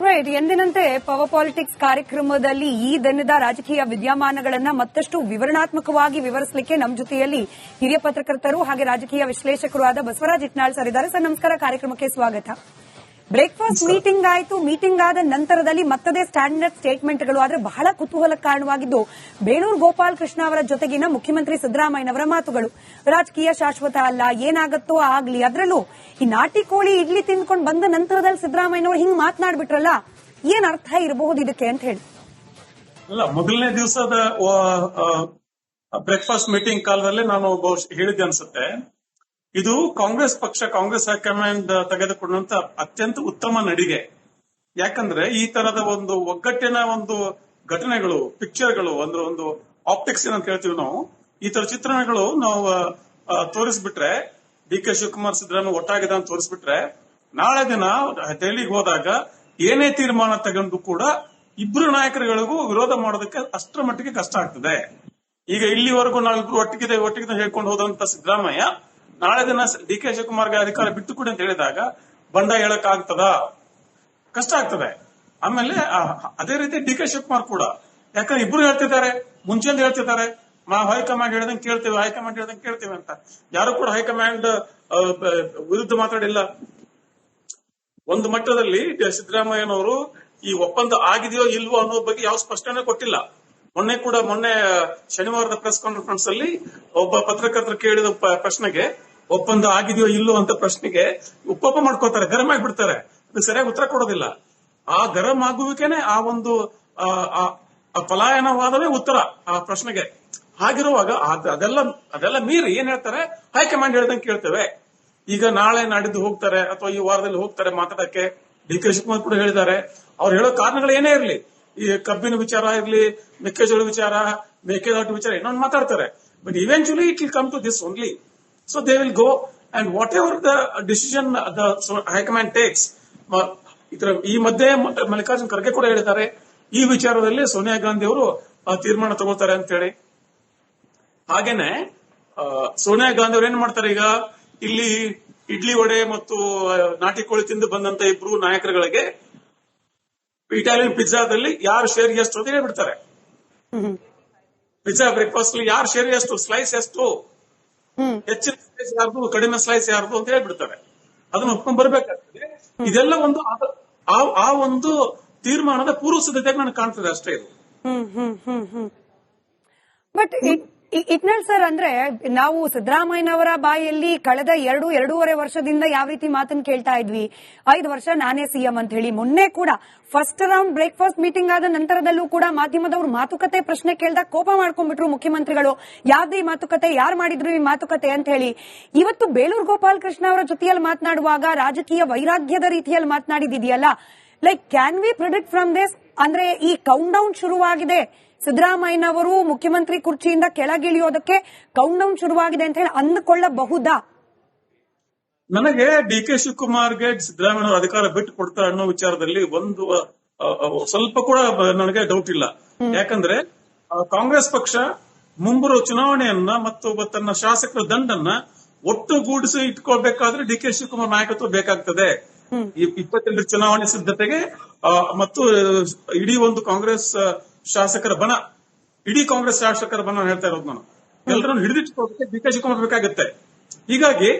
Right, ಎಂದಿನಂತೆ power politics ಕಾರ್ಯಕ್ರಮದಲ್ಲಿ ಈ ದಿನದ ರಾಜಕೀಯ ವಿದ್ಯಮಾನಗಳನ್ನ ಮತ್ತಷ್ಟು ವಿವರಣಾತ್ಮಕವಾಗಿ ವಿವರಿಸಲಿಕ್ಕೆ ನಮ್ಮ ಜೊತೆಯಲ್ಲಿ ಹಿರಿಯ ಪತ್ರಕರ್ತರು ಹಾಗೆ ರಾಜಕೀಯ ವಿಶ್ಲೇಷಕರು ಆದ ಬಸವರಾಜ್ ಇಟ್ನಾಳ್ ಸರ್ ಇದ್ದಾರೆ. ಸರ್ ನಮಸ್ಕಾರ, ಕಾರ್ಯಕ್ರಮಕ್ಕೆ ಸ್ವಾಗತ. ಬ್ರೇಕ್ಫಾಸ್ಟ್ ಮೀಟಿಂಗ್ ಆಯಿತು. ಮೀಟಿಂಗ್ ಆದ ನಂತರದಲ್ಲಿ ಮತ್ತದೇ ಸ್ಟ್ಯಾಂಡರ್ಡ್ ಸ್ಟೇಟ್ಮೆಂಟ್ಗಳು ಆದರೆ ಬಹಳ ಕುತೂಹಲಕ್ಕೆ ಕಾರಣವಾಗಿದ್ದು ಬೇಳೂರು ಗೋಪಾಲ್ ಕೃಷ್ಣ ಅವರ ಜೊತೆಗಿನ ಮುಖ್ಯಮಂತ್ರಿ ಸಿದ್ದರಾಮಯ್ಯನವರ ಮಾತುಗಳು. ರಾಜಕೀಯ ಶಾಶ್ವತ ಅಲ್ಲ, ಏನಾಗತ್ತೋ ಆಗ್ಲಿ. ಅದರಲ್ಲೂ ಈ ನಾಟಿ ಕೋಳಿ ಇಡ್ಲಿ ತಿಂದ್ಕೊಂಡು ಬಂದ ನಂತರದಲ್ಲಿ ಸಿದ್ದರಾಮಯ್ಯನವರು ಹಿಂಗ್ ಮಾತನಾಡ್ಬಿಟ್ರಲ್ಲ, ಏನ್ ಅರ್ಥ ಇರಬಹುದು ಇದಕ್ಕೆ ಅಂತ ಹೇಳಿ. ಅಲ್ಲ, ಮೊದಲನೇ ದಿವಸದ ಬ್ರೇಕ್ಫಾಸ್ಟ್ ಮೀಟಿಂಗ್ ಕಾಲದಲ್ಲಿ ನಾನು ಹೇಳಿದ್ದೆ ಅನ್ಸುತ್ತೆ, ಇದು ಕಾಂಗ್ರೆಸ್ ಪಕ್ಷ, ಕಾಂಗ್ರೆಸ್ ಹೈಕಮಾಂಡ್ ತೆಗೆದುಕೊಂಡಂತ ಅತ್ಯಂತ ಉತ್ತಮ ನಡಿಗೆ. ಯಾಕಂದ್ರೆ ಈ ತರದ ಒಂದು ಒಗ್ಗಟ್ಟಿನ ಒಂದು ಘಟನೆಗಳು, ಪಿಕ್ಚರ್ಗಳು, ಒಂದು ಆಪ್ಟಿಕ್ಸ್ ಅಂತ ಹೇಳ್ತೀವಿ ನಾವು, ಈ ತರ ಚಿತ್ರಣಗಳು ನಾವು ತೋರಿಸ್ಬಿಟ್ರೆ, ಡಿ ಕೆ ಶಿವಕುಮಾರ್ ಸಿದ್ದರಾಮಯ್ಯ ಒಟ್ಟಾಗಿದೆ ಅಂತ ತೋರಿಸ್ಬಿಟ್ರೆ, ನಾಳೆ ದಿನ ದೆಹಲಿಗೆ ಹೋದಾಗ ಏನೇ ತೀರ್ಮಾನ ತಗೊಂಡು ಕೂಡ ಇಬ್ರು ನಾಯಕರುಗಳಿಗೂ ವಿರೋಧ ಮಾಡೋದಕ್ಕೆ ಅಷ್ಟರ ಮಟ್ಟಿಗೆ ಕಷ್ಟ ಆಗ್ತದೆ. ಈಗ ಇಲ್ಲಿವರೆಗೂ ನಾವಿಬ್ರು ಒಟ್ಟಿಗೆ ಹೇಳ್ಕೊಂಡು ಹೋದಂತ ಸಿದ್ದರಾಮಯ್ಯ ನಾಳೆ ದಿನ ಡಿ ಕೆ ಶಿವಕುಮಾರ್ಗೆ ಅಧಿಕಾರ ಬಿಟ್ಟು ಕೊಡಿ ಅಂತ ಹೇಳಿದಾಗ ಬಂಡ ಹೇಳಕ್ ಆಗ್ತದ? ಕಷ್ಟ ಆಗ್ತದೆ. ಆಮೇಲೆ ಅದೇ ರೀತಿ ಡಿ ಕೆ ಶಿವಕುಮಾರ್ ಕೂಡ, ಯಾಕಂದ್ರೆ ಇಬ್ರು ಹೇಳ್ತಿದ್ದಾರೆ, ಮುಂಚೆಂದು ಹೇಳ್ತಿದ್ದಾರೆ, ಹೈಕಮಾಂಡ್ ಹೇಳ್ದಂಗೆ ಕೇಳ್ತೇವೆ, ಹೈಕಮಾಂಡ್ ಹೇಳ್ದಂಗೆ ಕೇಳ್ತೇವೆ ಅಂತ. ಯಾರು ಕೂಡ ಹೈಕಮಾಂಡ್ ವಿರುದ್ಧ ಮಾತಾಡಿಲ್ಲ. ಒಂದು ಮಟ್ಟದಲ್ಲಿ ಸಿದ್ದರಾಮಯ್ಯನವರು ಈ ಒಪ್ಪಂದ ಆಗಿದೆಯೋ ಇಲ್ವೋ ಅನ್ನೋ ಬಗ್ಗೆ ಯಾವ ಸ್ಪಷ್ಟನೆ ಕೊಟ್ಟಿಲ್ಲ. ಮೊನ್ನೆ ಶನಿವಾರದ ಪ್ರೆಸ್ ಕಾನ್ಫರೆನ್ಸ್ ಅಲ್ಲಿ ಒಬ್ಬ ಪತ್ರಕರ್ತರು ಕೇಳಿದ ಪ್ರಶ್ನೆಗೆ, ಒಪ್ಪಂದ ಆಗಿದೆಯೋ ಇಲ್ಲೋ ಅಂತ ಪ್ರಶ್ನೆಗೆ ಉಪಪ ಮಾಡ್ಕೋತಾರೆ, ಗರಂ ಆಗಿಬಿಡ್ತಾರೆ. ಅದು ಸರಿಯಾಗಿ ಉತ್ತರ ಕೊಡೋದಿಲ್ಲ. ಆ ಗರಂ ಆಗುವಿಕೆನೆ ಆ ಒಂದು ಪಲಾಯನವಾದವೇ ಉತ್ತರ ಆ ಪ್ರಶ್ನೆಗೆ. ಹಾಗಿರುವಾಗ ಅದೆಲ್ಲ ಮೀರಿ ಏನ್ ಹೇಳ್ತಾರೆ, ಹೈಕಮಾಂಡ್ ಹೇಳ್ದಂಗೆ ಕೇಳ್ತೇವೆ. ಈಗ ನಾಳೆ ನಾಡಿದ್ದು ಹೋಗ್ತಾರೆ ಅಥವಾ ಈ ವಾರದಲ್ಲಿ ಹೋಗ್ತಾರೆ ಮಾತಾಡಕ್ಕೆ. ಡಿ ಕೆ ಶಿವಕುಮಾರ್ ಕೂಡ ಹೇಳಿದ್ದಾರೆ. ಅವ್ರು ಹೇಳೋ ಕಾರಣಗಳು ಏನೇ ಇರಲಿ, ಈ ಕಬ್ಬಿನ ವಿಚಾರ ಇರಲಿ, ಮೆಕ್ಕೆಜೋಳ ವಿಚಾರ, ಮೇಕೆದಾಟು ವಿಚಾರ ಇನ್ನೊಂದು ಮಾತಾಡ್ತಾರೆ. But eventually it will come to this only. So they will go and whatever the decision the high command takes. ಈ ಮಧ್ಯೆ ಮಲ್ಲಿಕಾರ್ಜುನ್ ಖರ್ಗೆ ಕೂಡ ಹೇಳಿದ್ದಾರೆ, ಈ ವಿಚಾರದಲ್ಲಿ ಸೋನಿಯಾ ಗಾಂಧಿ ಅವರು ತೀರ್ಮಾನ ತಗೋತಾರೆ ಅಂತ ಹೇಳಿ. ಹಾಗೇನೆ ಸೋನಿಯಾ ಗಾಂಧಿ ಅವರು ಏನ್ ಮಾಡ್ತಾರೆ, ಈಗ ಇಲ್ಲಿ ಇಡ್ಲಿ ವಡೆ ಮತ್ತು ನಾಟಿ ಕೋಳಿ ತಿಂದು ಬಂದಂತ ಇಬ್ರು ನಾಯಕರುಗಳಿಗೆ ಇಟಾಲಿಯನ್ ಪಿಜ್ಜಾದಲ್ಲಿ ಯಾರು ಶೇರ್ ಎಷ್ಟು ಅಂತ ಹೇಳ್ಬಿಡ್ತಾರೆ. ಪಿಜ್ಜಾ ಬ್ರೇಕ್ಫಾಸ್ಟ್ ಅಲ್ಲಿ ಯಾರು ಶೇರ್ ಎಷ್ಟು, ಸ್ಲೈಸ್ ಎಷ್ಟು, ಹೆಚ್ಚಿನ ಸ್ಲೈಸ್ ಯಾರ್ದು, ಕಡಿಮೆ ಸ್ಲೈಸ್ ಯಾರ್ದು ಅಂತ ಹೇಳ್ಬಿಡ್ತಾರೆ. ಅದನ್ನ ಒಪ್ಕೊಂಡ್ ಬರ್ಬೇಕಾಗ್ತದೆ. ಇದೆಲ್ಲ ಒಂದು ಆ ಒಂದು ತೀರ್ಮಾನದ ಪೂರ್ವ ಸಿದ್ಧತೆಗೆ ನನಗೆ ಕಾಣ್ತದೆ ಅಷ್ಟೇ ಇದು. ಬಟ್ ಇಟ್ನಾಳ್ ಸರ್, ಅಂದ್ರೆ ನಾವು ಸಿದ್ದರಾಮಯ್ಯನವರ ಬಾಯಲ್ಲಿ ಕಳೆದ ಎರಡೂವರೆ ವರ್ಷದಿಂದ ಯಾವ ರೀತಿ ಮಾತನ್ನು ಕೇಳ್ತಾ ಇದ್ವಿ, 5 ವರ್ಷ ನಾನೇ ಸಿಎಂ ಅಂತ ಹೇಳಿ. ಮೊನ್ನೆ ಕೂಡ ಫಸ್ಟ್ ರೌಂಡ್ ಬ್ರೇಕ್ಫಾಸ್ಟ್ ಮೀಟಿಂಗ್ ಆದ ನಂತರದಲ್ಲೂ ಕೂಡ ಮಾಧ್ಯಮದವರು ಮಾತುಕತೆ ಪ್ರಶ್ನೆ ಕೇಳಿದಾಗ ಕೋಪ ಮಾಡ್ಕೊಂಡ್ಬಿಟ್ರು ಮುಖ್ಯಮಂತ್ರಿಗಳು. ಯಾವ್ದು ಈ ಮಾತುಕತೆ, ಯಾರು ಮಾಡಿದ್ರು ಈ ಮಾತುಕತೆ ಅಂತ ಹೇಳಿ. ಇವತ್ತು ಬೇಳೂರು ಗೋಪಾಲ್ ಕೃಷ್ಣ ಅವರ ಜೊತೆಯಲ್ಲಿ ಮಾತನಾಡುವಾಗ ರಾಜಕೀಯ ವೈರಾಗ್ಯದ ರೀತಿಯಲ್ಲಿ ಮಾತನಾಡಿದೆಯಲ್ಲ, like can we predict from this? ಅಂದ್ರೆ ಈ ಕೌಂಟ್ ಡೌನ್ ಶುರುವಾಗಿದೆ, ಸಿದ್ದರಾಮಯ್ಯನವರು ಮುಖ್ಯಮಂತ್ರಿ ಕುರ್ಚಿಯಿಂದ ಕೆಳಗಿಳಿಯೋದಕ್ಕೆ ಕೌಂಟ್ ಡೌನ್ ಶುರುವಾಗಿದೆ ಅಂತ ಹೇಳಿ ಅಂದುಕೊಳ್ಳಬಹುದಾ? ನನಗೆ ಡಿ ಕೆ ಶಿವಕುಮಾರ್ಗೆ ಸಿದ್ದರಾಮಯ್ಯ ಅಧಿಕಾರ ಬಿಟ್ಟು ಕೊಡ್ತಾರೆ ಅನ್ನೋ ವಿಚಾರದಲ್ಲಿ ಒಂದು ಸ್ವಲ್ಪ ಕೂಡ ನನಗೆ ಡೌಟ್ ಇಲ್ಲ. ಯಾಕಂದ್ರೆ ಕಾಂಗ್ರೆಸ್ ಪಕ್ಷ ಮುಂಬರುವ ಚುನಾವಣೆಯನ್ನ ಮತ್ತು ತನ್ನ ಶಾಸಕರ ದಂಡನ್ನ ಒಟ್ಟುಗೂಡಿಸಿ ಇಟ್ಕೊಳ್ಬೇಕಾದ್ರೆ ಡಿ ಕೆ ಶಿವಕುಮಾರ್ ನಾಯಕತ್ವ ಬೇಕಾಗ್ತದೆ. 22 ಚುನಾವಣೆ ಸಿದ್ಧತೆಗೆ ಮತ್ತು ಇಡೀ ಒಂದು ಕಾಂಗ್ರೆಸ್ ಶಾಸಕರ ಬಣ, ಇಡೀ ಕಾಂಗ್ರೆಸ್ ಶಾಸಕರ ಬಣ ಹೇಳ್ತಾ ಇರೋದು ನಾನು, ಎಲ್ಲರನ್ನು ಹಿಡಿದಿಟ್ಟುಕೊಳ್ಳೋದಕ್ಕೆ ಡಿ ಕೆ ಶಿವಕುಮಾರ್ ಬೇಕಾಗುತ್ತೆ. ಹೀಗಾಗಿ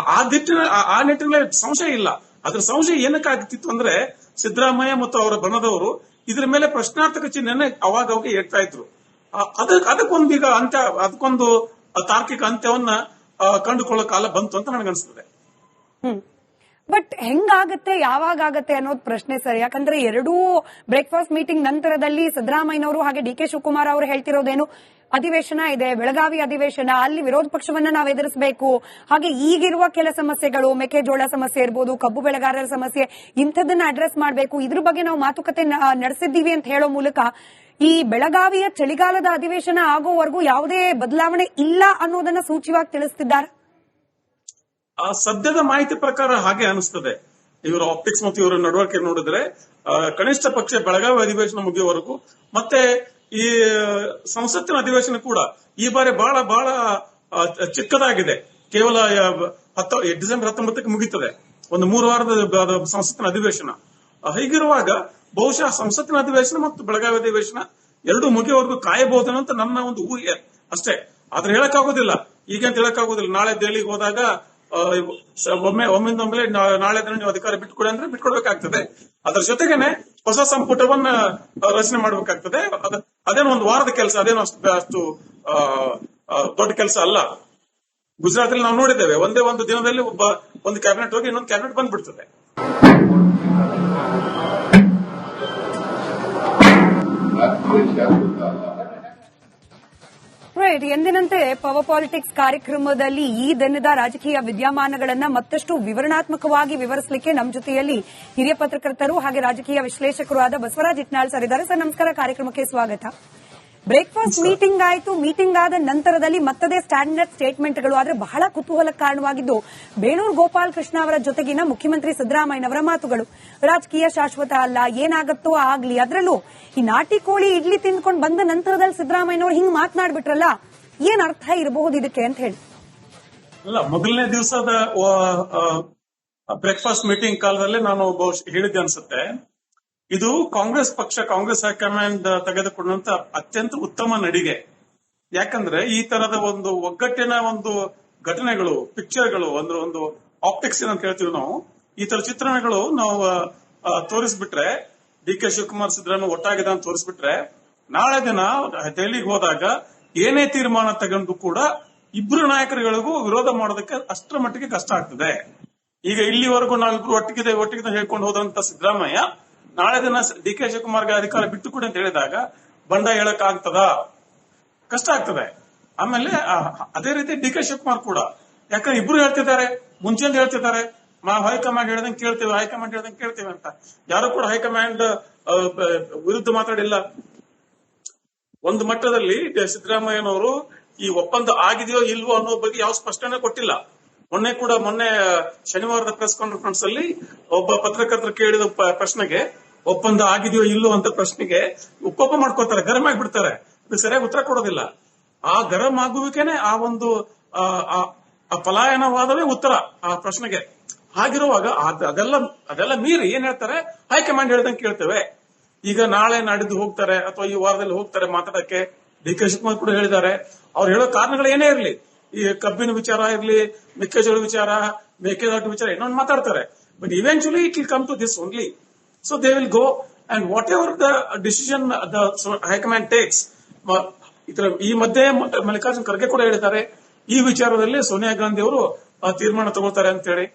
ಆ ನಿಟ್ಟಿನಲ್ಲಿ ಸಂಶಯ ಇಲ್ಲ. ಅದ್ರ ಸಂಶಯ ಏನಕ್ಕಾಗ್ತಿತ್ತು ಅಂದ್ರೆ, ಸಿದ್ದರಾಮಯ್ಯ ಮತ್ತು ಅವರ ಬಣದವರು ಇದ್ರ ಮೇಲೆ ಪ್ರಶ್ನಾರ್ಥಕ ಚಿಹ್ನೆ ಅವಾಗ ಹೇಳ್ತಾ ಇದ್ರು. ಅದಕ್ಕೊಂದೀಗ ಅದಕ್ಕೊಂದು ತಾರ್ಕಿಕ ಅಂತ್ಯವನ್ನ ಕಂಡುಕೊಳ್ಳೋ ಕಾಲ ಬಂತು ಅಂತ ನನಗನ್ಸ್ತದೆ. ಬಟ್ ಹೆಂಗಾಗತ್ತೆ, ಯಾವಾಗ ಆಗತ್ತೆ ಅನ್ನೋದು ಪ್ರಶ್ನೆ ಸರ್. ಯಾಕಂದ್ರೆ ಎರಡೂ ಬ್ರೇಕ್ಫಾಸ್ಟ್ ಮೀಟಿಂಗ್ ನಂತರದಲ್ಲಿ ಸಿದ್ದರಾಮಯ್ಯನವರು ಹಾಗೆ ಡಿ ಕೆ ಶಿವಕುಮಾರ್ ಅವರು ಹೇಳ್ತಿರೋದೇನು, ಅಧಿವೇಶನ ಇದೆ, ಬೆಳಗಾವಿ ಅಧಿವೇಶನ, ಅಲ್ಲಿ ವಿರೋಧ ಪಕ್ಷವನ್ನ ನಾವು ಎದುರಿಸಬೇಕು, ಹಾಗೆ ಈಗಿರುವ ಕೆಲ ಸಮಸ್ಯೆಗಳು, ಮೆಕ್ಕೆಜೋಳ ಸಮಸ್ಯೆ ಇರ್ಬೋದು, ಕಬ್ಬು ಬೆಳೆಗಾರರ ಸಮಸ್ಯೆ, ಇಂಥದ್ದನ್ನ ಅಡ್ರೆಸ್ ಮಾಡಬೇಕು, ಇದ್ರ ಬಗ್ಗೆ ನಾವು ಮಾತುಕತೆ ನಡೆಸಿದ್ದೀವಿ ಅಂತ ಹೇಳೋ ಮೂಲಕ ಈ ಬೆಳಗಾವಿಯ ಚಳಿಗಾಲದ ಅಧಿವೇಶನ ಆಗೋವರೆಗೂ ಯಾವುದೇ ಬದಲಾವಣೆ ಇಲ್ಲ ಅನ್ನೋದನ್ನ ಸೂಚ್ಯವಾಗಿ ತಿಳಿಸುತ್ತಿದ್ದಾರೆ. ಸದ್ಯದ ಮಾಹಿತಿ ಪ್ರಕಾರ ಹಾಗೆ ಅನಿಸ್ತದೆ. ಇವರ ಆಪ್ಟಿಕ್ಸ್ ಮತ್ತು ಇವರ ನಡವಳಿಕೆ ನೋಡಿದ್ರೆ ಕನಿಷ್ಠ ಪಕ್ಷ ಬೆಳಗಾವಿ ಅಧಿವೇಶನ ಮುಗಿಯುವವರೆಗೂ, ಮತ್ತೆ ಈ ಸಂಸತ್ತಿನ ಅಧಿವೇಶನ ಕೂಡ ಈ ಬಾರಿ ಬಹಳ ಬಹಳ ಚಿಕ್ಕದಾಗಿದೆ. ಕೇವಲ ಡಿಸೆಂಬರ್ 19ಕ್ಕೆ ಮುಗಿತದೆ. ಒಂದು 3 ವಾರದ ಸಂಸತ್ತಿನ ಅಧಿವೇಶನ. ಹೀಗಿರುವಾಗ ಬಹುಶಃ ಸಂಸತ್ತಿನ ಅಧಿವೇಶನ ಮತ್ತು ಬೆಳಗಾವಿ ಅಧಿವೇಶನ ಎರಡು ಮುಗಿಯವರೆಗೂ ಕಾಯಬಹುದು ಅಂತ ನನ್ನ ಒಂದು ಊಹೆ ಅಷ್ಟೇ. ಆದ್ರೆ ಹೇಳಕ್ಕಾಗೋದಿಲ್ಲ, ಈಗ ಅಂತ ಹೇಳಕ್ಕಾಗೋದಿಲ್ಲ. ನಾಳೆ ದೆಹಲಿಗೆ ಹೋದಾಗ ಒಮ್ಮಿಂದೊಮ್ಮೆಲೆ ನಾಳೆ ದಿನ ನೀವು ಅಧಿಕಾರ ಬಿಟ್ಕೊಡಿ ಅಂದ್ರೆ ಬಿಟ್ಕೊಡ್ಬೇಕಾಗ್ತದೆ. ಅದರ ಜೊತೆಗೇನೆ ಹೊಸ ಸಂಪುಟವನ್ನ ರಚನೆ ಮಾಡಬೇಕಾಗ್ತದೆ. ಅದೇನೋ ಒಂದು ವಾರದ ಕೆಲಸ, ಅದೇನೋ ಅಷ್ಟು ದೊಡ್ಡ ಕೆಲಸ ಅಲ್ಲ. ಗುಜರಾತ್ ಅಲ್ಲಿ ನಾವು ನೋಡಿದ್ದೇವೆ, ಒಂದೇ ಒಂದು ದಿನದಲ್ಲಿ ಒಂದು ಕ್ಯಾಬಿನೆಟ್ ಹೋಗಿ ಇನ್ನೊಂದು ಕ್ಯಾಬಿನೆಟ್ ಬಂದ್ಬಿಡ್ತದೆ. ರೈಟ್. ಎಂದಿನಂತೆ ಪವರ್ ಪಾಲಿಟಿಕ್ಸ್ ಕಾರ್ಯಕ್ರಮದಲ್ಲಿ ಈ ದಿನದ ರಾಜಕೀಯ ವಿದ್ಯಮಾನಗಳನ್ನ ಮತ್ತಷ್ಟು ವಿವರಣಾತ್ಮಕವಾಗಿ ವಿವರಿಸಲಿಕ್ಕೆ ನಮ್ಮ ಜೊತೆಯಲ್ಲಿ ಹಿರಿಯ ಪತ್ರಕರ್ತರು ಹಾಗೆ ರಾಜಕೀಯ ವಿಶ್ಲೇಷಕರು ಆದ ಬಸವರಾಜ್ ಇಟ್ನಾಳ್ ಸರ್ ಇದ್ದಾರೆ. ಸರ್ ನಮಸ್ಕಾರ, ಕಾರ್ಯಕ್ರಮಕ್ಕೆ ಸ್ವಾಗತ. ಬ್ರೇಕ್ಫಾಸ್ಟ್ ಮೀಟಿಂಗ್ ಆಯಿತು. ಮೀಟಿಂಗ್ ಆದ ನಂತರದಲ್ಲಿ ಮತ್ತದೇ ಸ್ಟ್ಯಾಂಡರ್ಡ್ ಸ್ಟೇಟ್ಮೆಂಟ್ಗಳು. ಆದ್ರೆ ಬಹಳ ಕುತೂಹಲಕ್ಕೆ ಕಾರಣವಾಗಿದ್ದು ಬೇಳೂರು ಗೋಪಾಲ್ ಕೃಷ್ಣ ಅವರ ಜೊತೆಗಿನ ಮುಖ್ಯಮಂತ್ರಿ ಸಿದ್ದರಾಮಯ್ಯನವರ ಮಾತುಗಳು. ರಾಜಕೀಯ ಶಾಶ್ವತ ಅಲ್ಲ, ಏನಾಗತ್ತೋ ಆಗ್ಲಿ. ಅದರಲ್ಲೂ ಈ ನಾಟಿ ಕೋಳಿ ಇಡ್ಲಿ ತಿಂದ್ಕೊಂಡು ಬಂದ ನಂತರದಲ್ಲಿ ಸಿದ್ದರಾಮಯ್ಯನವರು ಹಿಂಗ್ ಮಾತನಾಡ್ಬಿಟ್ರಲ್ಲ, ಏನ್ ಅರ್ಥ ಇರಬಹುದು ಇದಕ್ಕೆ ಅಂತ ಹೇಳಿ. ಅಲ್ಲ, ಮೊದಲನೇ ದಿವಸದ ಬ್ರೇಕ್ಫಾಸ್ಟ್ ಮೀಟಿಂಗ್ ಕಾಲದಲ್ಲಿ ನಾನು ಹೇಳಿದ್ದೆ ಅನ್ಸುತ್ತೆ, ಇದು ಕಾಂಗ್ರೆಸ್ ಪಕ್ಷ, ಕಾಂಗ್ರೆಸ್ ಹೈಕಮಾಂಡ್ ತೆಗೆದುಕೊಂಡಂತ ಅತ್ಯಂತ ಉತ್ತಮ ನಡಿಗೆ. ಯಾಕಂದ್ರೆ ಈ ತರದ ಒಂದು ಒಗ್ಗಟ್ಟಿನ ಒಂದು ಘಟನೆಗಳು, ಪಿಕ್ಚರ್ಗಳು, ಅಂದ್ರೆ ಒಂದು ಆಪ್ಟಿಕ್ಸ್ ಅಂತ ಹೇಳ್ತೀವಿ ನಾವು, ಈ ತರ ಚಿತ್ರಣಗಳು ನಾವು ತೋರಿಸ್ಬಿಟ್ರೆ, ಡಿ ಕೆ ಶಿವಕುಮಾರ್ ಸಿದ್ದರಾಮಯ್ಯ ಒಟ್ಟಾಗಿದೆ ಅಂತ ತೋರಿಸ್ಬಿಟ್ರೆ, ನಾಳೆ ದಿನ ದೆಹಲಿಗೆ ಹೋದಾಗ ಏನೇ ತೀರ್ಮಾನ ತಗೊಂಡು ಕೂಡ ಇಬ್ರು ನಾಯಕರುಗಳಿಗೂ ವಿರೋಧ ಮಾಡೋದಕ್ಕೆ ಅಷ್ಟರ ಮಟ್ಟಿಗೆ ಕಷ್ಟ ಆಗ್ತದೆ. ಈಗ ಇಲ್ಲಿವರೆಗೂ ನಾವಿಬ್ರು ಒಟ್ಟಿಗೆ ಹೇಳ್ಕೊಂಡು ಹೋದಂತ ಸಿದ್ದರಾಮಯ್ಯ ನಾಳೆ ದಿನ ಡಿ ಕೆ ಶಿವಕುಮಾರ್ಗೆ ಅಧಿಕಾರ ಬಿಟ್ಟು ಕೊಡಿ ಅಂತ ಹೇಳಿದಾಗ ಬಂಡ ಹೇಳಕ್ ಆಗ್ತದ? ಕಷ್ಟ ಆಗ್ತದೆ. ಆಮೇಲೆ ಅದೇ ರೀತಿ ಡಿ ಕೆ ಶಿವಕುಮಾರ್ ಕೂಡ, ಯಾಕಂದ್ರೆ ಇಬ್ರು ಹೇಳ್ತಿದ್ದಾರೆ, ಮುಂಚೆಂದ ಹೇಳ್ತಿದ್ದಾರೆ, ಹೈಕಮಾಂಡ್ ಹೇಳ್ದಂಗೆ ಕೇಳ್ತೇವೆ, ಹೈಕಮಾಂಡ್ ಹೇಳ್ದಂಗೆ ಕೇಳ್ತೇವೆ ಅಂತ. ಯಾರು ಕೂಡ ಹೈಕಮಾಂಡ್ ವಿರುದ್ಧ ಮಾತಾಡಿಲ್ಲ. ಒಂದು ಮಟ್ಟದಲ್ಲಿ ಸಿದ್ದರಾಮಯ್ಯನವರು ಈ ಒಪ್ಪಂದ ಆಗಿದೆಯೋ ಇಲ್ವೋ ಅನ್ನೋ ಬಗ್ಗೆ ಯಾವ ಸ್ಪಷ್ಟನೆ ಕೊಟ್ಟಿಲ್ಲ. ಮೊನ್ನೆ ಶನಿವಾರದ ಪ್ರೆಸ್ ಕಾನ್ಫರೆನ್ಸ್ ಅಲ್ಲಿ ಒಬ್ಬ ಪತ್ರಕರ್ತರು ಕೇಳಿದ ಪ್ರಶ್ನೆಗೆ, ಒಪ್ಪಂದ ಆಗಿದೆಯೋ ಇಲ್ಲೋ ಅಂತ ಪ್ರಶ್ನೆಗೆ ಕೋಪ ಮಾಡ್ಕೋತಾರೆ, ಗರಂ ಆಗಿಬಿಡ್ತಾರೆ. ಅದು ಸರಿಯಾಗಿ ಉತ್ತರ ಕೊಡೋದಿಲ್ಲ. ಆ ಗರಂ ಆಗುವಿಕೆನೆ ಆ ಒಂದು ಪಲಾಯನವಾದವೇ ಉತ್ತರ ಆ ಪ್ರಶ್ನೆಗೆ. ಹಾಗಿರುವಾಗ ಅದೆಲ್ಲ ಮೀರಿ ಏನ್ ಹೇಳ್ತಾರೆ, ಹೈಕಮಾಂಡ್ ಹೇಳ್ದಂಗೆ ಕೇಳ್ತೇವೆ. ಈಗ ನಾಳೆ ನಾಡಿದ್ದು ಹೋಗ್ತಾರೆ ಅಥವಾ ಈ ವಾರದಲ್ಲಿ ಹೋಗ್ತಾರೆ ಮಾತಾಡಕ್ಕೆ. ಡಿ ಕೆ ಶಿವಕುಮಾರ್ ಕೂಡ ಹೇಳಿದ್ದಾರೆ. ಅವ್ರು ಹೇಳೋ ಕಾರಣಗಳು ಏನೇ ಇರಲಿ, ಈ ಕಬ್ಬಿನ ವಿಚಾರ ಇರಲಿ, ಮೆಕ್ಕೆಜೋಳ ವಿಚಾರ, ಮೇಕೆದಾಟು ವಿಚಾರ ಇನ್ನೊಂದು ಮಾತಾಡ್ತಾರೆ. But eventually it will come to this only. So they will go and whatever the decision the high command takes. ಈ ಮಧ್ಯೆ ಮಲ್ಲಿಕಾರ್ಜುನ್ ಖರ್ಗೆ ಕೂಡ ಹೇಳಿದ್ದಾರೆ, ಈ ವಿಚಾರದಲ್ಲಿ ಸೋನಿಯಾ ಗಾಂಧಿ ಅವರು ತೀರ್ಮಾನ ತಗೊಳ್ತಾರೆ ಅಂತ ಹೇಳಿ.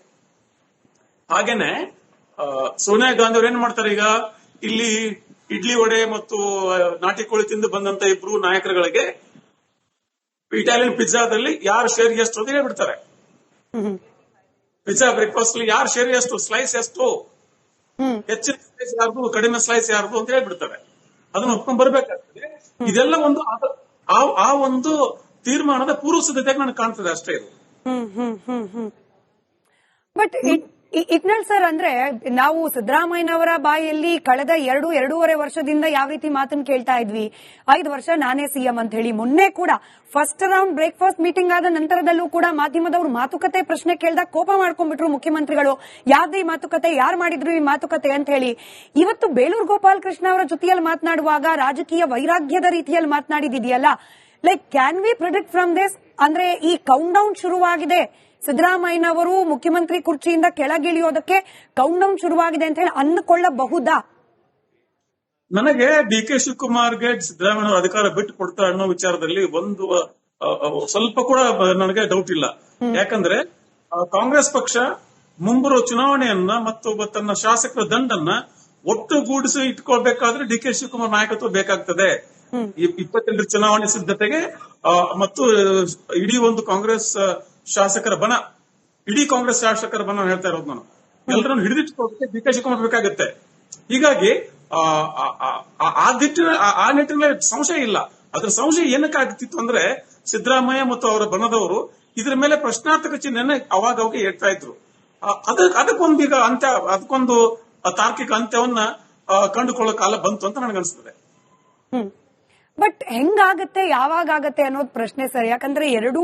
ಹಾಗೇನೆ ಸೋನಿಯಾ ಗಾಂಧಿ ಅವರು ಏನ್ ಮಾಡ್ತಾರೆ, ಈಗ ಇಲ್ಲಿ ಇಡ್ಲಿ ವಡೆ ಮತ್ತು ನಾಟಿ ಕೋಳಿ ತಿಂದು ಬಂದಂತ ಇಬ್ರು ನಾಯಕರುಗಳಿಗೆ ಇಟಾಲಿಯನ್ ಪಿಜ್ಜಾದಲ್ಲಿ ಯಾರು ಶೇರ್ ಎಷ್ಟು ಅಂತ ಹೇಳ್ಬಿಡ್ತಾರೆ. ಪಿಜ್ಜಾ ಬ್ರೇಕ್ಫಾಸ್ಟ್ ಅಲ್ಲಿ ಯಾರು ಶೇರ್ ಎಷ್ಟು, ಸ್ಲೈಸ್ ಎಷ್ಟು, ಹೆಚ್ಚಿನ ಸ್ಲೈಸ್ ಯಾರ್ದು, ಕಡಿಮೆ ಸ್ಲೈಸ್ ಯಾರ್ದು ಅಂತ ಹೇಳ್ಬಿಡ್ತಾರೆ. ಅದನ್ನ ಒಪ್ಕೊಂಡ್ ಬರ್ಬೇಕಾಗ್ತದೆ. ಇದೆಲ್ಲ ಒಂದು ಆ ಒಂದು ತೀರ್ಮಾನದ ಪೂರ್ವ ಸಿದ್ಧತೆಗೆ ನನಗೆ ಕಾಣ್ತದೆ ಅಷ್ಟೇ ಇದು. ಬಟ್ ಇಟ್ನಾಳ್ ಸರ್, ಅಂದ್ರೆ ನಾವು ಸಿದ್ದರಾಮಯ್ಯನವರ ಬಾಯಲ್ಲಿ ಕಳೆದ ಎರಡೂವರೆ ವರ್ಷದಿಂದ ಯಾವ ರೀತಿ ಮಾತನ್ನ ಕೇಳ್ತಾ ಇದ್ವಿ, 5 ವರ್ಷ ನಾನೇ ಸಿಎಂ ಅಂತ ಹೇಳಿ. ಮೊನ್ನೆ ಕೂಡ ಫಸ್ಟ್ ರೌಂಡ್ ಬ್ರೇಕ್ಫಾಸ್ಟ್ ಮೀಟಿಂಗ್ ಆದ ನಂತರದಲ್ಲೂ ಕೂಡ ಮಾಧ್ಯಮದವರು ಮಾತುಕತೆ ಪ್ರಶ್ನೆ ಕೇಳಿದಾಗ ಕೋಪ ಮಾಡ್ಕೊಂಡ್ಬಿಟ್ರು ಮುಖ್ಯಮಂತ್ರಿಗಳು. ಯಾವ್ದು ಈ ಮಾತುಕತೆ, ಯಾರು ಮಾಡಿದ್ರು ಈ ಮಾತುಕತೆ ಅಂತ ಹೇಳಿ. ಇವತ್ತು ಬೇಳೂರು ಗೋಪಾಲ್ ಕೃಷ್ಣ ಅವರ ಜೊತೆಯಲ್ಲಿ ಮಾತನಾಡುವಾಗ ರಾಜಕೀಯ ವೈರಾಗ್ಯದ ರೀತಿಯಲ್ಲಿ ಮಾತನಾಡಿದೆಯಲ್ಲ, like can we predict from this? ಅಂದ್ರೆ ಈ ಕೌಂಟ್ ಡೌನ್ ಶುರುವಾಗಿದೆ, ಸಿದ್ದರಾಮಯ್ಯನವರು ಮುಖ್ಯಮಂತ್ರಿ ಕುರ್ಚಿಯಿಂದ ಕೆಳಗಿಳಿಯೋದಕ್ಕೆ ಕೌಂಟ್ ಡೌನ್ ಶುರುವಾಗಿದೆ ಅಂತ ಹೇಳಿ ಅಂದುಕೊಳ್ಳಬಹುದಾ? ನನಗೆ ಡಿ ಕೆ ಶಿವಕುಮಾರ್ಗೆ ಸಿದ್ದರಾಮಯ್ಯ ಅಧಿಕಾರ ಬಿಟ್ಟು ಕೊಡ್ತಾರೆ ಅನ್ನೋ ವಿಚಾರದಲ್ಲಿ ಒಂದು ಸ್ವಲ್ಪ ಕೂಡ ನನಗೆ ಡೌಟ್ ಇಲ್ಲ. ಯಾಕಂದ್ರೆ ಕಾಂಗ್ರೆಸ್ ಪಕ್ಷ ಮುಂಬರುವ ಚುನಾವಣೆಯನ್ನ ಮತ್ತು ತನ್ನ ಶಾಸಕರ ದಂಡನ್ನ ಒಟ್ಟುಗೂಡಿಸಿ ಇಟ್ಕೊಳ್ಬೇಕಾದ್ರೆ ಡಿ ಕೆ ಶಿವಕುಮಾರ್ ನಾಯಕತ್ವ ಬೇಕಾಗ್ತದೆ. 28 ಚುನಾವಣೆ ಸಿದ್ಧತೆಗೆ ಮತ್ತು ಇಡೀ ಒಂದು ಕಾಂಗ್ರೆಸ್ ಶಾಸಕರ ಬಣ, ಇಡೀ ಕಾಂಗ್ರೆಸ್ ಶಾಸಕರ ಬಣ ಹೇಳ್ತಾ ಇರೋದು ನಾನು, ಎಲ್ಲರನ್ನು ಹಿಡಿದಿಟ್ಟುಕೊಳ್ಳೋದಕ್ಕೆ ಡಿ ಕೆ ಶಿವಕುಮಾರ್ ಬೇಕಾಗುತ್ತೆ. ಹೀಗಾಗಿ ಆ ನಿಟ್ಟಿನಲ್ಲಿ ಸಂಶಯ ಇಲ್ಲ. ಅದ್ರ ಸಂಶಯ ಏನಕ್ಕೆ ಆಗ್ತಿತ್ತು ಅಂದ್ರೆ, ಸಿದ್ದರಾಮಯ್ಯ ಮತ್ತು ಅವರ ಬಣದವರು ಇದ್ರ ಮೇಲೆ ಪ್ರಶ್ನಾರ್ಥಕ ಚಿಹ್ನೆಯನ್ನ ಅವಾಗ ಹೇಳ್ತಾ ಇದ್ರು. ಅದಕ್ಕೊಂದೀಗ ಅಂತ್ಯ, ಅದಕ್ಕೊಂದು ತಾರ್ಕಿಕ ಅಂತ್ಯವನ್ನ ಕಂಡುಕೊಳ್ಳೋ ಕಾಲ ಬಂತು ಅಂತ ನನಗನ್ಸ್ತದೆ. ಬಟ್ ಹೆಂಗಾಗತ್ತೆ ಯಾವಾಗ ಆಗತ್ತೆ ಅನ್ನೋದು ಪ್ರಶ್ನೆ ಸರ್. ಯಾಕಂದ್ರೆ ಎರಡೂ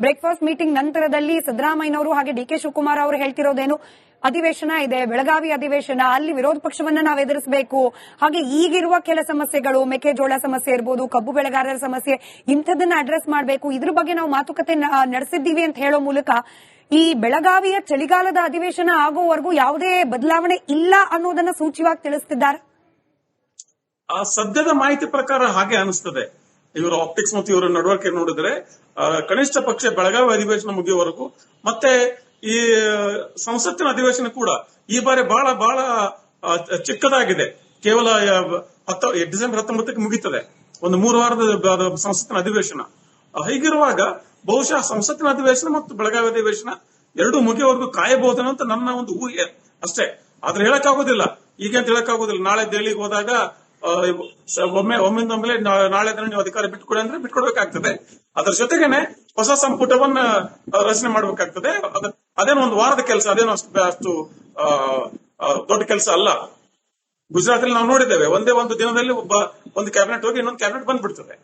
ಬ್ರೇಕ್ಫಾಸ್ಟ್ ಮೀಟಿಂಗ್ ನಂತರದಲ್ಲಿ ಸಿದ್ದರಾಮಯ್ಯನವರು ಹಾಗೆ ಡಿ ಕೆ ಶಿವಕುಮಾರ್ ಅವರು ಹೇಳ್ತಿರೋದೇನು, ಅಧಿವೇಶನ ಇದೆ, ಬೆಳಗಾವಿ ಅಧಿವೇಶನ, ಅಲ್ಲಿ ವಿರೋಧ ಪಕ್ಷವನ್ನ ನಾವು ಎದುರಿಸಬೇಕು, ಹಾಗೆ ಈಗಿರುವ ಕೆಲ ಸಮಸ್ಯೆಗಳು, ಮೆಕ್ಕೆಜೋಳ ಸಮಸ್ಯೆ ಇರ್ಬೋದು, ಕಬ್ಬು ಬೆಳೆಗಾರರ ಸಮಸ್ಯೆ, ಇಂಥದನ್ನ ಅಡ್ರೆಸ್ ಮಾಡಬೇಕು, ಇದ್ರ ಬಗ್ಗೆ ನಾವು ಮಾತುಕತೆ ನಡೆಸಿದ್ದೀವಿ ಅಂತ ಹೇಳೋ ಮೂಲಕ ಈ ಬೆಳಗಾವಿಯ ಚಳಿಗಾಲದ ಅಧಿವೇಶನ ಆಗೋವರೆಗೂ ಯಾವುದೇ ಬದಲಾವಣೆ ಇಲ್ಲ ಅನ್ನೋದನ್ನ ಸೂಚ್ಯವಾಗಿ ತಿಳಿಸ್ತಿದ್ದಾರೆ. ಆ ಸದ್ಯದ ಮಾಹಿತಿ ಪ್ರಕಾರ ಹಾಗೆ ಅನಿಸ್ತದೆ. ಇವರ ಆಪ್ಟಿಕ್ಸ್ ಮತ್ತು ಇವರ ನಡವಳಿಕೆ ನೋಡಿದ್ರೆ ಕನಿಷ್ಠ ಪಕ್ಷ ಬೆಳಗಾವಿ ಅಧಿವೇಶನ ಮುಗಿಯುವವರೆಗೂ ಮತ್ತೆ ಈ ಸಂಸತ್ತಿನ ಅಧಿವೇಶನ ಕೂಡ ಈ ಬಾರಿ ಬಹಳ ಬಹಳ ಚಿಕ್ಕದಾಗಿದೆ. ಕೇವಲ ಡಿಸೆಂಬರ್ 19ಕ್ಕೆ ಮುಗಿತದೆ, ಒಂದು 3 ವಾರದ ಸಂಸತ್ತಿನ ಅಧಿವೇಶನ. ಹೀಗಿರುವಾಗ ಬಹುಶಃ ಸಂಸತ್ತಿನ ಅಧಿವೇಶನ ಮತ್ತು ಬೆಳಗಾವಿ ಅಧಿವೇಶನ ಎರಡೂ ಮುಗಿಯುವವರೆಗೂ ಕಾಯಬಹುದೇನೋ ಅಂತ ನನ್ನ ಒಂದು ಊಹೆ ಅಷ್ಟೇ. ಆದ್ರೆ ಹೇಳಕ್ಕಾಗೋದಿಲ್ಲ, ಈಗ ಅಂತ ಹೇಳಕ್ಕಾಗೋದಿಲ್ಲ. ನಾಳೆ ದೆಹಲಿಗೆ ಹೋದಾಗ ಒಮ್ಮಿಂದೊಮ್ಮೆಲೆ ನಾಳೆ ನೀವು ಅಧಿಕಾರ ಬಿಟ್ಕೊಡಿ ಅಂದ್ರೆ ಬಿಟ್ಕೊಡ್ಬೇಕಾಗ್ತದೆ. ಅದರ ಜೊತೆಗೇನೆ ಹೊಸ ಸಂಪುಟವನ್ನ ರಚನೆ ಮಾಡಬೇಕಾಗ್ತದೆ. ಅದೇನೋ ಒಂದು ವಾರದ ಕೆಲಸ, ಅದೇನೋ ಅಷ್ಟು ದೊಡ್ಡ ಕೆಲಸ ಅಲ್ಲ. ಗುಜರಾತ್ ಅಲ್ಲಿ ನಾವು ನೋಡಿದ್ದೇವೆ, ಒಂದೇ ಒಂದು ದಿನದಲ್ಲಿ ಒಂದು ಕ್ಯಾಬಿನೆಟ್ ಹೋಗಿ ಇನ್ನೊಂದು ಕ್ಯಾಬಿನೆಟ್ ಬಂದ್ಬಿಡ್ತದೆ.